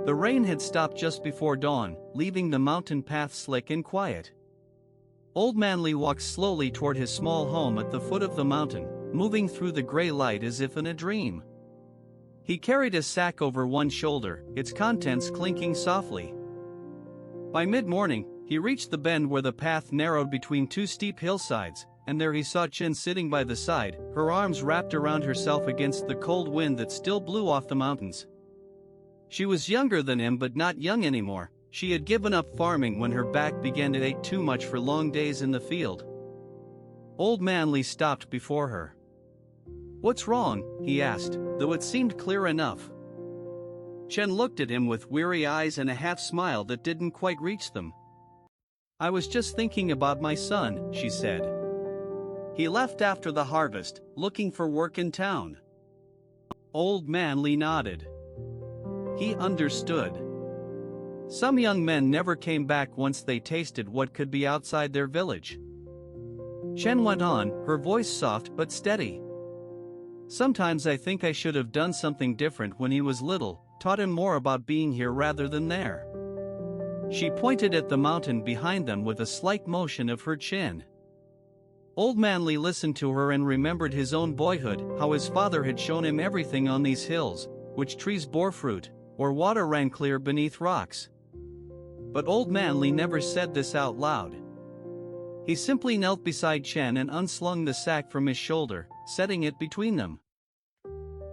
The rain had stopped just before dawn, leaving the mountain path slick and quiet. Old Manly walked slowly toward his small home at the foot of the mountain, moving through the gray light as if in a dream. He carried a sack over one shoulder, its contents clinking softly. By mid-morning, he reached the bend where the path narrowed between two steep hillsides, and there he saw Chen sitting by the side, her arms wrapped around herself against the cold wind that still blew off the mountains. She was younger than him but not young anymore. She had given up farming when her back began to ache too much for long days in the field. Old Manly stopped before her. "What's wrong?" he asked, though it seemed clear enough. Chen looked at him with weary eyes and a half-smile that didn't quite reach them. "I was just thinking about my son," she said. "He left after the harvest, looking for work in town." Old Manly nodded. He understood. Some young men never came back once they tasted what could be outside their village. Chen went on, her voice soft but steady. "Sometimes I think I should have done something different when he was little, taught him more about being here rather than there." She pointed at the mountain behind them with a slight motion of her chin. Old Manly listened to her and remembered his own boyhood, how his father had shown him everything on these hills, which trees bore fruit, or water ran clear beneath rocks. But Old Manly never said this out loud. He simply knelt beside Chen and unslung the sack from his shoulder, setting it between them.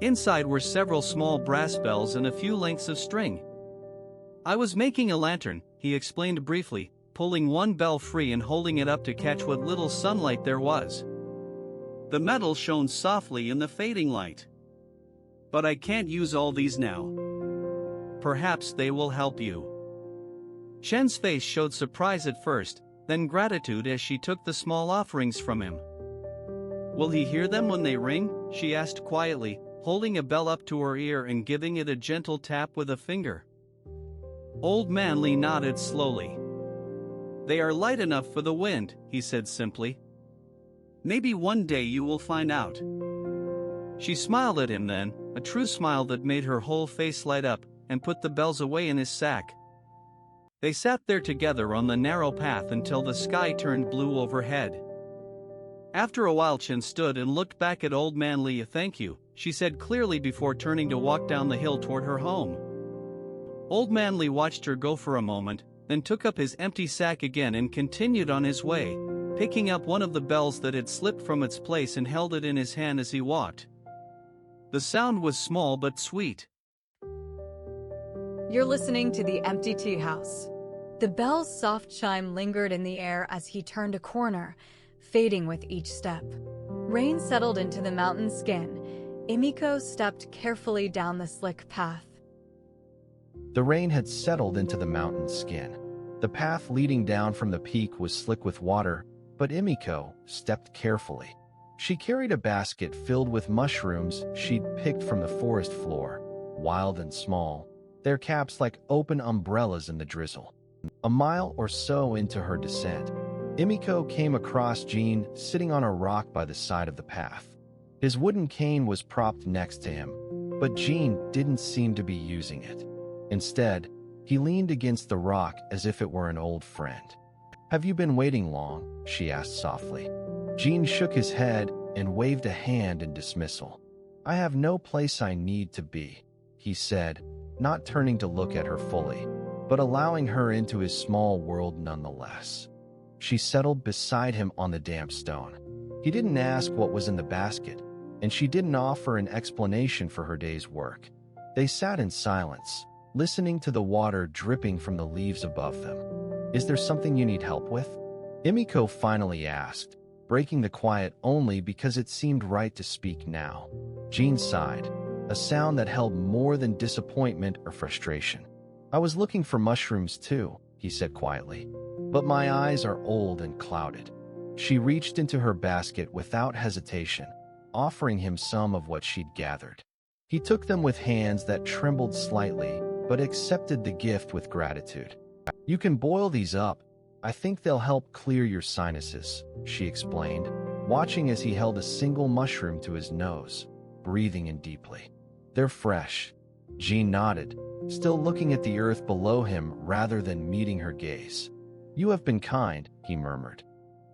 Inside were several small brass bells and a few lengths of string. "I was making a lantern," he explained briefly, pulling one bell free and holding it up to catch what little sunlight there was. The metal shone softly in the fading light. "But I can't use all these now. Perhaps they will help you." Chen's face showed surprise at first, then gratitude as she took the small offerings from him. "Will he hear them when they ring?" she asked quietly, holding a bell up to her ear and giving it a gentle tap with a finger. Old Manly nodded slowly. "They are light enough for the wind," he said simply. "Maybe one day you will find out." She smiled at him then, a true smile that made her whole face light up, and put the bells away in his sack. They sat there together on the narrow path until the sky turned blue overhead. After a while Chen stood and looked back at Old Manly. "Thank you," she said clearly before turning to walk down the hill toward her home. Old Manly watched her go for a moment, then took up his empty sack again and continued on his way, picking up one of the bells that had slipped from its place and held it in his hand as he walked. The sound was small but sweet. You're listening to the Empty Teahouse. The bell's soft chime lingered in the air as he turned a corner, fading with each step. Rain settled into the mountain skin. Emiko stepped carefully down the slick path. The rain had settled into the mountain skin. The path leading down from the peak was slick with water, but Emiko stepped carefully. She carried a basket filled with mushrooms she'd picked from the forest floor, wild and small, their caps like open umbrellas in the drizzle. A mile or so into her descent, Emiko came across Jean sitting on a rock by the side of the path. His wooden cane was propped next to him, but Jean didn't seem to be using it. Instead, he leaned against the rock as if it were an old friend. "Have you been waiting long?" she asked softly. Jean shook his head and waved a hand in dismissal. "I have no place I need to be," he said, not turning to look at her fully, but allowing her into his small world nonetheless. She settled beside him on the damp stone. He didn't ask what was in the basket, and she didn't offer an explanation for her day's work. They sat in silence, listening to the water dripping from the leaves above them. "Is there something you need help with?" Emiko finally asked, breaking the quiet only because it seemed right to speak now. Jean sighed, a sound that held more than disappointment or frustration. "I was looking for mushrooms too," he said quietly, "but my eyes are old and clouded." She reached into her basket without hesitation, offering him some of what she'd gathered. He took them with hands that trembled slightly, but accepted the gift with gratitude. "You can boil these up. I think they'll help clear your sinuses," she explained, watching as he held a single mushroom to his nose, breathing in deeply. "They're fresh." Jean nodded, still looking at the earth below him rather than meeting her gaze. "You have been kind," he murmured.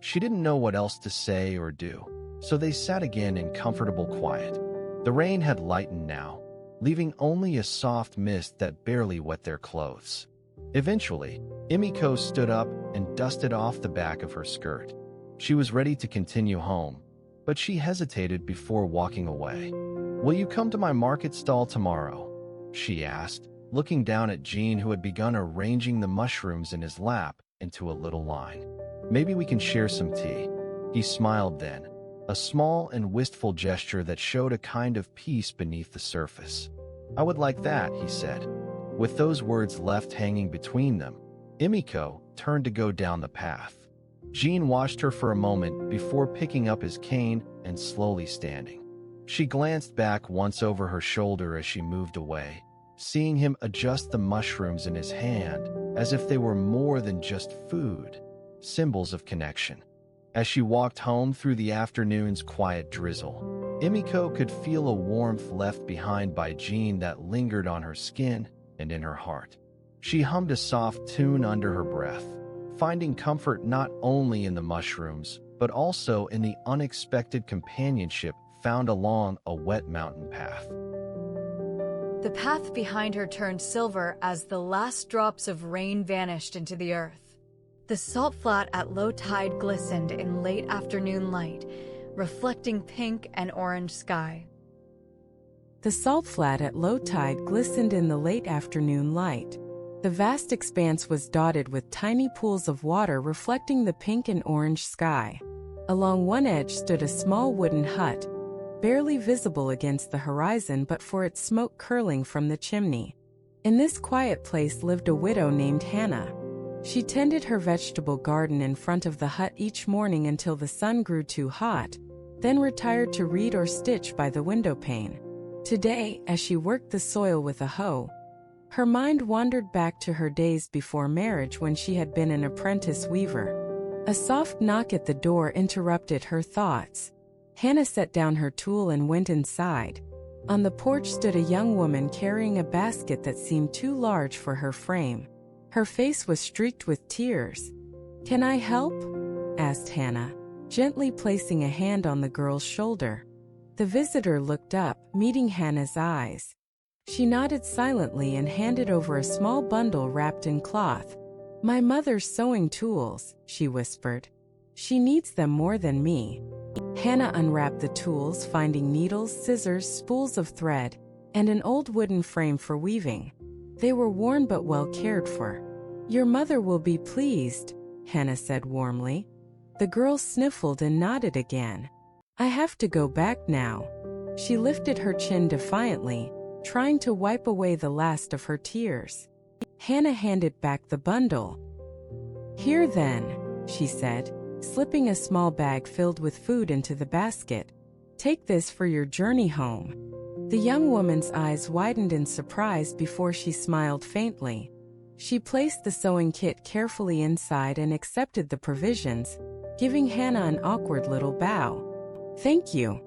She didn't know what else to say or do, so they sat again in comfortable quiet. The rain had lightened now, leaving only a soft mist that barely wet their clothes. Eventually, Emiko stood up and dusted off the back of her skirt. She was ready to continue home, but she hesitated before walking away. "Will you come to my market stall tomorrow?" she asked, looking down at Jean, who had begun arranging the mushrooms in his lap into a little line. "Maybe we can share some tea." He smiled then, a small and wistful gesture that showed a kind of peace beneath the surface. "I would like that," he said. With those words left hanging between them, Emiko turned to go down the path. Jean watched her for a moment before picking up his cane and slowly standing. She glanced back once over her shoulder as she moved away, seeing him adjust the mushrooms in his hand as if they were more than just food, symbols of connection. As she walked home through the afternoon's quiet drizzle, Emiko could feel a warmth left behind by Jean that lingered on her skin and in her heart. She hummed a soft tune under her breath, finding comfort not only in the mushrooms, but also in the unexpected companionship found along a wet mountain path. The path behind her turned silver as the last drops of rain vanished into the earth. The salt flat at low tide glistened in late afternoon light, reflecting pink and orange sky. The salt flat at low tide glistened in the late afternoon light. The vast expanse was dotted with tiny pools of water reflecting the pink and orange sky. Along one edge stood a small wooden hut, barely visible against the horizon but for its smoke curling from the chimney. In this quiet place lived a widow named Hannah. She tended her vegetable garden in front of the hut each morning until the sun grew too hot, then retired to read or stitch by the window pane. Today, as she worked the soil with a hoe, her mind wandered back to her days before marriage when she had been an apprentice weaver. A soft knock at the door interrupted her thoughts. Hannah set down her tool and went inside. On the porch stood a young woman carrying a basket that seemed too large for her frame. Her face was streaked with tears. "Can I help?" asked Hannah, gently placing a hand on the girl's shoulder. The visitor looked up, meeting Hannah's eyes. She nodded silently and handed over a small bundle wrapped in cloth. "My mother's sewing tools," she whispered. "She needs them more than me." Hannah unwrapped the tools, finding needles, scissors, spools of thread, and an old wooden frame for weaving. They were worn but well cared for. "Your mother will be pleased," Hannah said warmly. The girl sniffled and nodded again. "I have to go back now." She lifted her chin defiantly, trying to wipe away the last of her tears. Hannah handed back the bundle. "Here then," she said, slipping a small bag filled with food into the basket. "Take this for your journey home." The young woman's eyes widened in surprise before she smiled faintly. She placed the sewing kit carefully inside and accepted the provisions, giving Hannah an awkward little bow. "Thank you."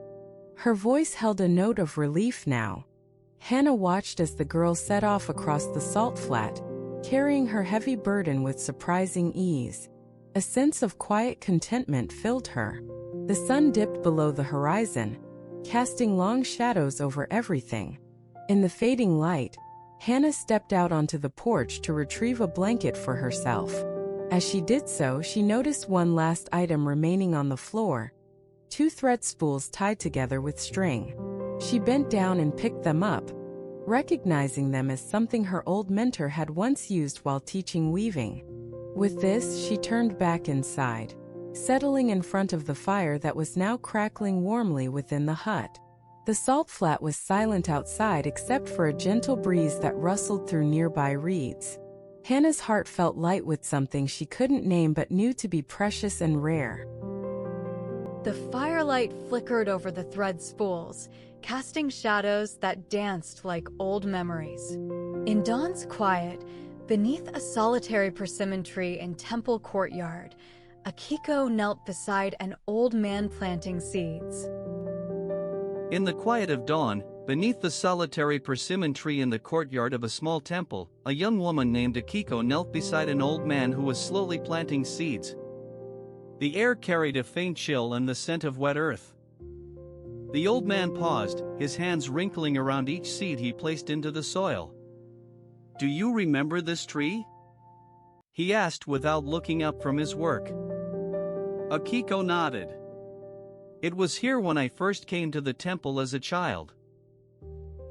Her voice held a note of relief now. Hannah watched as the girl set off across the salt flat, carrying her heavy burden with surprising ease. A sense of quiet contentment filled her. The sun dipped below the horizon, casting long shadows over everything. In the fading light, Hannah stepped out onto the porch to retrieve a blanket for herself. As she did so, she noticed one last item remaining on the floor: 2 thread spools tied together with string. She bent down and picked them up, recognizing them as something her old mentor had once used while teaching weaving. With this, she turned back inside, settling in front of the fire that was now crackling warmly within the hut. The salt flat was silent outside except for a gentle breeze that rustled through nearby reeds. Hannah's heart felt light with something she couldn't name but knew to be precious and rare. The firelight flickered over the thread spools, casting shadows that danced like old memories. In dawn's quiet, beneath a solitary persimmon tree in Temple Courtyard, Akiko knelt beside an old man planting seeds. In the quiet of dawn, Beneath the solitary persimmon tree in the courtyard of a small temple, a young woman named Akiko knelt beside an old man who was slowly planting seeds. The air carried a faint chill and the scent of wet earth. The old man paused, his hands wrinkling around each seed he placed into the soil. "Do you remember this tree?" he asked without looking up from his work. Akiko nodded. "It was here when I first came to the temple as a child.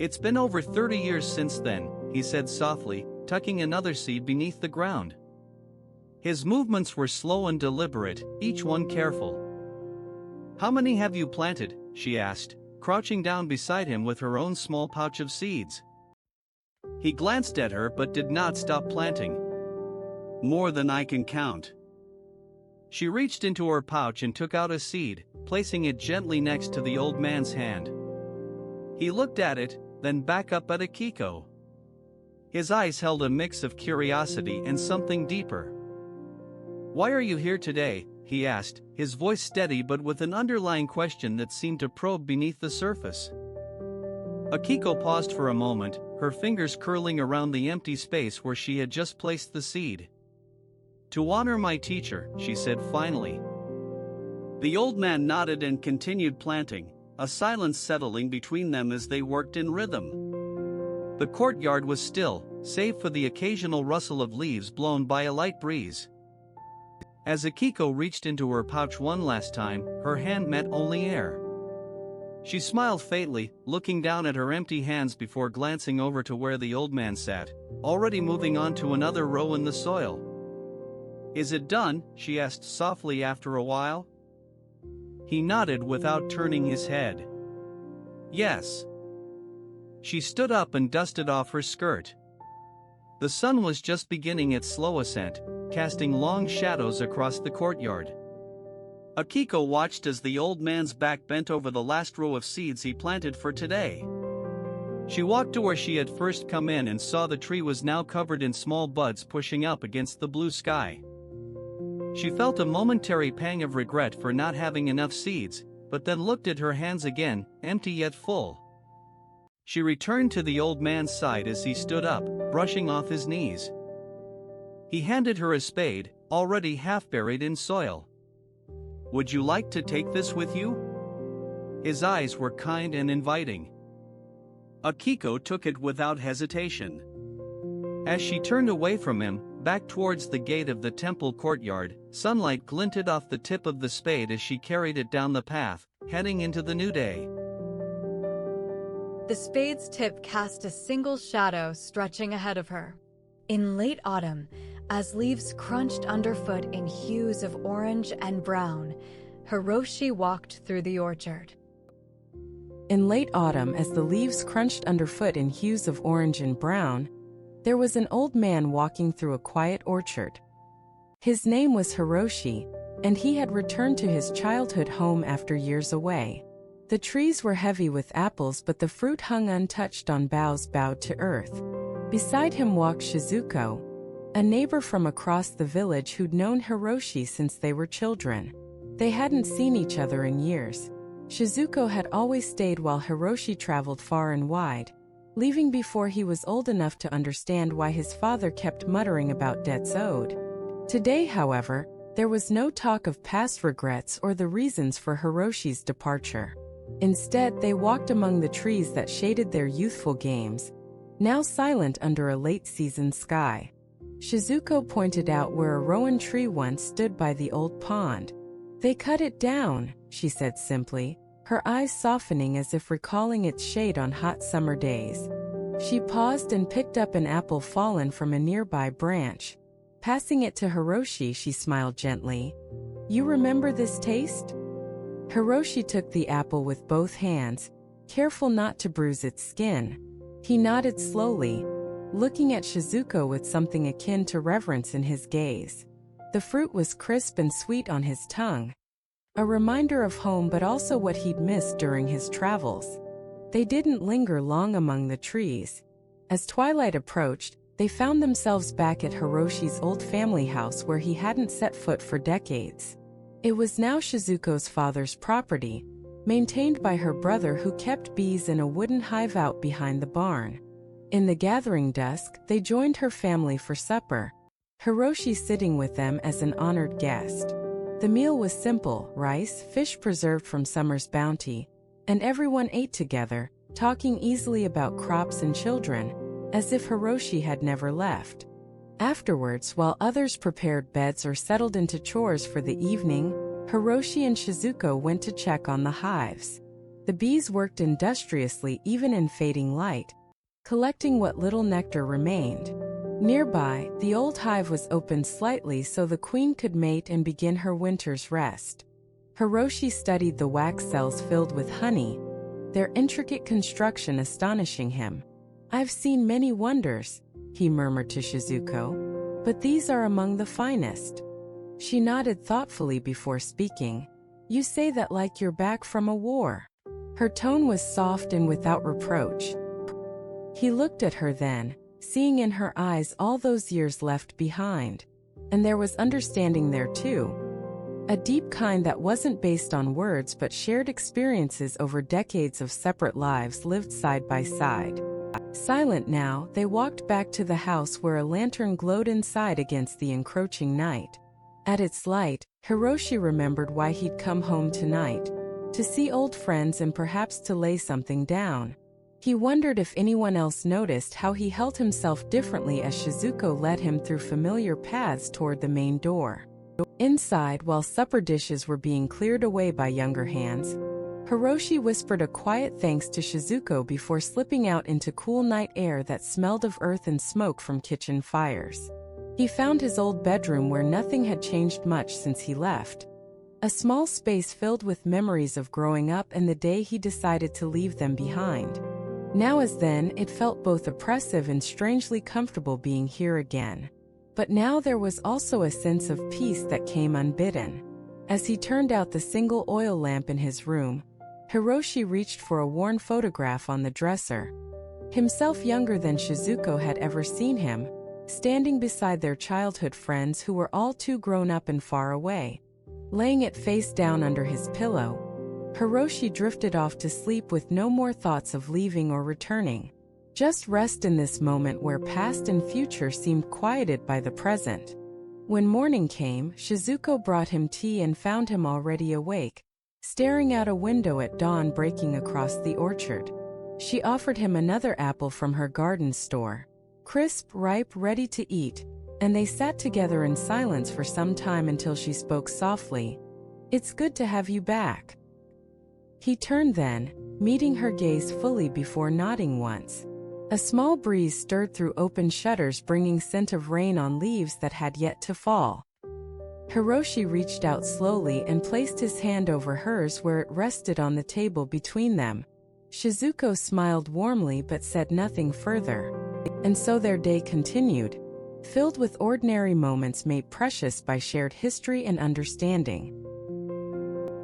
It's been over 30 years since then," he said softly, tucking another seed beneath the ground. His movements were slow and deliberate, each one careful. "How many have you planted?" she asked, crouching down beside him with her own small pouch of seeds. He glanced at her but did not stop planting. "More than I can count." She reached into her pouch and took out a seed, placing it gently next to the old man's hand. He looked at it, then back up at Akiko. His eyes held a mix of curiosity and something deeper. "Why are you here today?" he asked, his voice steady but with an underlying question that seemed to probe beneath the surface. Akiko paused for a moment, her fingers curling around the empty space where she had just placed the seed. "To honor my teacher," she said finally. The old man nodded and continued planting, a silence settling between them as they worked in rhythm. The courtyard was still, save for the occasional rustle of leaves blown by a light breeze. As Akiko reached into her pouch one last time, her hand met only air. She smiled faintly, looking down at her empty hands before glancing over to where the old man sat, already moving on to another row in the soil. "Is it done?" she asked softly after a while. He nodded without turning his head. "Yes." She stood up and dusted off her skirt. The sun was just beginning its slow ascent, casting long shadows across the courtyard. Akiko watched as the old man's back bent over the last row of seeds he planted for today. She walked to where she had first come in and saw the tree was now covered in small buds pushing up against the blue sky. She felt a momentary pang of regret for not having enough seeds, but then looked at her hands again, empty yet full. She returned to the old man's side as he stood up, brushing off his knees. He handed her a spade, already half buried in soil. "Would you like to take this with you?" His eyes were kind and inviting. Akiko took it without hesitation. As she turned away from him, back towards the gate of the temple courtyard, sunlight glinted off the tip of the spade as she carried it down the path, heading into the new day. The spade's tip cast a single shadow stretching ahead of her. In late autumn, as leaves crunched underfoot in hues of orange and brown, Hiroshi walked through the orchard. In late autumn, as the leaves crunched underfoot in hues of orange and brown, there was an old man walking through a quiet orchard. His name was Hiroshi, and he had returned to his childhood home after years away. The trees were heavy with apples, but the fruit hung untouched on boughs bowed to earth. Beside him walked Shizuko, a neighbor from across the village who'd known Hiroshi since they were children. They hadn't seen each other in years. Shizuko had always stayed while Hiroshi traveled far and wide, leaving before he was old enough to understand why his father kept muttering about debts owed. Today, however, there was no talk of past regrets or the reasons for Hiroshi's departure. Instead, they walked among the trees that shaded their youthful games, now silent under a late-season sky. Shizuko pointed out where a rowan tree once stood by the old pond. "They cut it down," she said simply, her eyes softening as if recalling its shade on hot summer days. She paused and picked up an apple fallen from a nearby branch. Passing it to Hiroshi, she smiled gently. "You remember this taste?" Hiroshi took the apple with both hands, careful not to bruise its skin. He nodded slowly, looking at Shizuko with something akin to reverence in his gaze. The fruit was crisp and sweet on his tongue, a reminder of home but also what he'd missed during his travels. They didn't linger long among the trees. As twilight approached, they found themselves back at Hiroshi's old family house where he hadn't set foot for decades. It was now Shizuko's father's property, maintained by her brother who kept bees in a wooden hive out behind the barn. In the gathering dusk, they joined her family for supper, Hiroshi sitting with them as an honored guest. The meal was simple: rice, fish preserved from summer's bounty, and everyone ate together, talking easily about crops and children, as if Hiroshi had never left. Afterwards, while others prepared beds or settled into chores for the evening, Hiroshi and Shizuko went to check on the hives. The bees worked industriously even in fading light, collecting what little nectar remained. Nearby, the old hive was opened slightly so the queen could mate and begin her winter's rest. Hiroshi studied the wax cells filled with honey, their intricate construction astonishing him. "I've seen many wonders," he murmured to Shizuko, "but these are among the finest." She nodded thoughtfully before speaking. "You say that like you're back from a war." Her tone was soft and without reproach. He looked at her then, seeing in her eyes all those years left behind. And there was understanding there too. A deep kind that wasn't based on words but shared experiences over decades of separate lives lived side by side. Silent now, they walked back to the house where a lantern glowed inside against the encroaching night. At its light, Hiroshi remembered why he'd come home tonight: to see old friends and perhaps to lay something down. He wondered if anyone else noticed how he held himself differently as Shizuko led him through familiar paths toward the main door. Inside, while supper dishes were being cleared away by younger hands, Hiroshi whispered a quiet thanks to Shizuko before slipping out into cool night air that smelled of earth and smoke from kitchen fires. He found his old bedroom where nothing had changed much since he left. A small space filled with memories of growing up and the day he decided to leave them behind. Now as then, it felt both oppressive and strangely comfortable being here again. But now there was also a sense of peace that came unbidden. As he turned out the single oil lamp in his room, Hiroshi reached for a worn photograph on the dresser. Himself younger than Shizuko had ever seen him, standing beside their childhood friends who were all too grown up and far away. Laying it face down under his pillow, Hiroshi drifted off to sleep with no more thoughts of leaving or returning. Just rest in this moment where past and future seemed quieted by the present. When morning came, Shizuko brought him tea and found him already awake, staring out a window at dawn breaking across the orchard. She offered him another apple from her garden store, crisp, ripe, ready to eat, and they sat together in silence for some time until she spoke softly. "It's good to have you back." He turned then, meeting her gaze fully before nodding once. A small breeze stirred through open shutters, bringing scent of rain on leaves that had yet to fall. Hiroshi reached out slowly and placed his hand over hers where it rested on the table between them. Shizuko smiled warmly but said nothing further. And so their day continued, filled with ordinary moments made precious by shared history and understanding.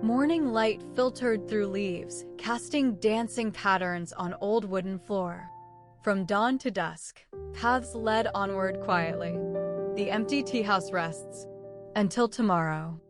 Morning light filtered through leaves, casting dancing patterns on old wooden floor. From dawn to dusk, paths led onward quietly. The empty tea house rests. Until tomorrow.